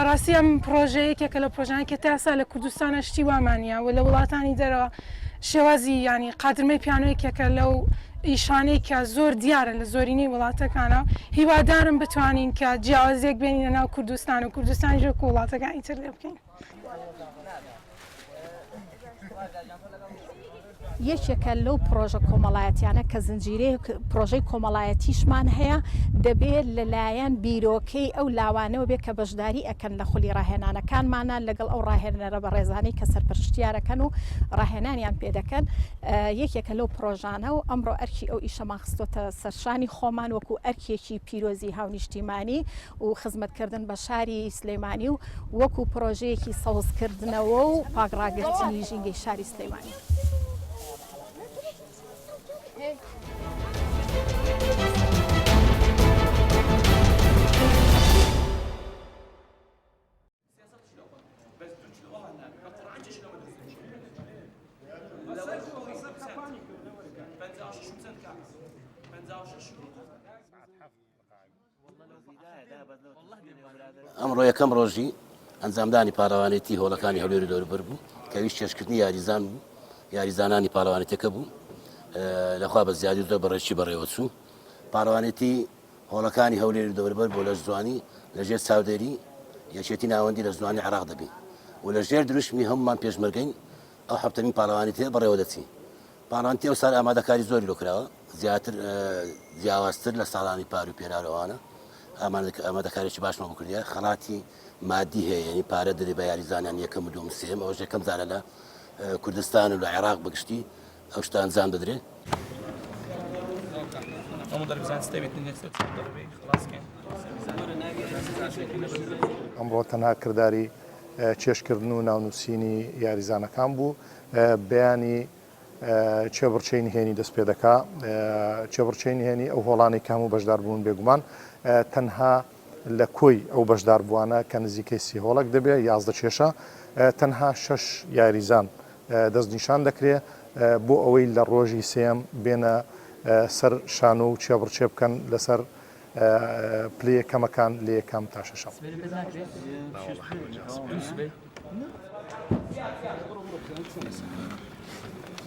بەڕاستی ئەم پرۆژەیەکێکە لە پرۆژانێک کە تا ئێستا لە کوردستانە شتی وامانە و لە وڵاتانی دەرەوە شێوازی ینی قادرمەی پیانۆیەکێکە لەو ئیشانەی کە زۆر دیارە لە زۆرینەی وڵاتەکانە هیوادارم بتوانین کە جیاوازێک بێنینە ناو کوردستان و کوردستانی ژێر وڵاتەکانی تر لێ بکەین. یەکێکە لەو پرۆژە کۆمەڵایەتیانە کە زنجیرەی پرۆژەی کۆمەڵایەتیشمان هەیە دەبێت لەلایەن بیرۆکەی ئەو لاوانەوە بێت کە بەشداری ئەکەن لە خولی ڕاهێنانەکانمانە لەگەڵ ئەو ڕاهێنەرە بە ڕێزانەی کە سەرپەرشتیارەکەن و ڕاهێنانیان پێدەکەن. یەکێکە لەو پرۆژانە و ئەمڕۆ ئەرکی ئەو ئیشەمان خستۆتە سەرشانی خۆمان وەکو ئەرکێکی پیرۆزی هاونیشتیمانی و خزمەتکردن بە شاری سلەیمانی و وەکو پرۆژەیەکی سەوزکردنەوە و پاگڕاگررتنی ژینگەی شاری سلەیمانی. ئەمڕۆ یەکەم ڕۆژی ئەنجامدانی پاڵەوانێتی هۆڵەکانی هەولێری دەوروبەر بوو کە ویست چێشتکردنی یاریزان بوو یاریزانانی پاڵەوانێتەکە بوو لەخوا بە زیادی زۆر بەڕێکی بەڕێوە چوو. پاڵەوانێتی هۆڵەکانی هەولێری دەوروبەر بۆ لە جوانی لەژێر چاودێری یەکێتی ناوەندی لە جوانی عێراق دەبی و لەژێر دروشمی هەمومان پێشمەرگەین ئەو هەفتەمی پاڵەوانێتی بەڕێوە دەچی. پاڵەوانێتی ئەو سال ئامادەکاری زۆری لۆکراوە زیاتر جیاوازتر لە ساڵانی پار و پێرارەوانە ئامادەکارێکی باشمان بۆ کردیە خەڵاتی مادی هەیە یعنی پارە دەری بە یاریزانیان یەکەم و دووەم سێم ئەوەش یەکەم جارە لە کوردستان و لە عێراق بەگشتی ئەو شتە ئەنجام دەدرێت. ئەمڕۆ تەنها کردداری چێشکردن و ناونووسینی یاریزانەکان بوو بەیانی چێبڕچەی نهێنی دەست پێ دەکا چێبڕچەی نهێنی ئەو هۆڵانی کام و بەشدار بوون بێگومان تەنها لە کۆی ئەو بەشدار بووانە کە نزیکەی سی هۆڵک دەبێت 11 کێشە تەنها 6 یاریزان دەستنیشان دەکرێت بۆ ئەوەی لە ڕۆژی سێم بێنە سەر شانۆ و چێبڕچێ بکەن لەسەر پلێ یەکەمەکان لە یەکەم تا شەشەم.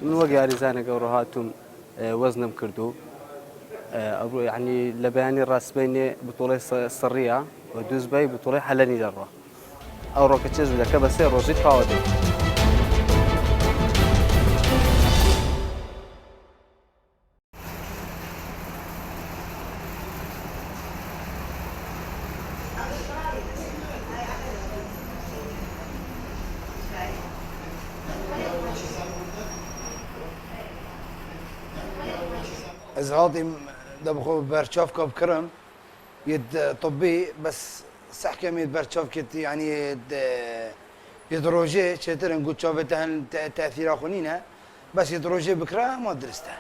من وەک یاریزانێک ئەوڕۆ هاتووم وەزنم کردو ئەوڕۆ یعنی لە بەیانی ڕاستبینێ بتوڵی سڕیە و دووزبەی بتوڵی حەلەنی دەڕۆ ئەو ڕۆکە چێژ دەکە بە سێ ڕۆژی تەواو دێت. از هادي دبخو برشاف كوب كرم يد طبي بس سحكم يد برشاف كت يعني يدروجي شتر نقول شافتها تاثير اخونينا بس يدروجي بكره ما درسته.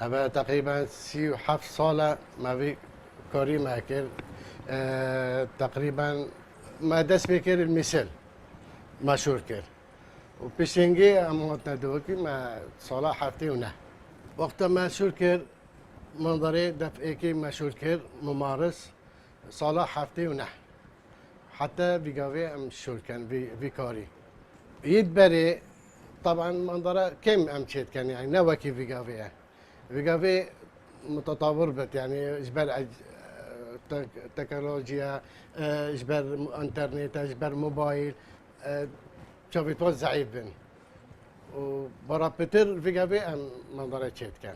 أما تقريبا 37 سالة ما في كاري ما كر تقريبا ما دست بكر المثل مشهور كر وبيشنجي أما تدوكي ما صلاة حفتي ونه وقت ما مشهور كر منظري دفئكي مشهور كر ممارس صلاة حفتي ونه حتى بيقاوي مشهور كان في كاري يدبري طبعا منظره كم أمشيت كان يعني نوكي بيقاوي بقى متطور بت يعني اجبار تكنولوجيا اجبار انترنت اجبار موبايل شوفي توزع بن وبرا بتر في قبي منظره كان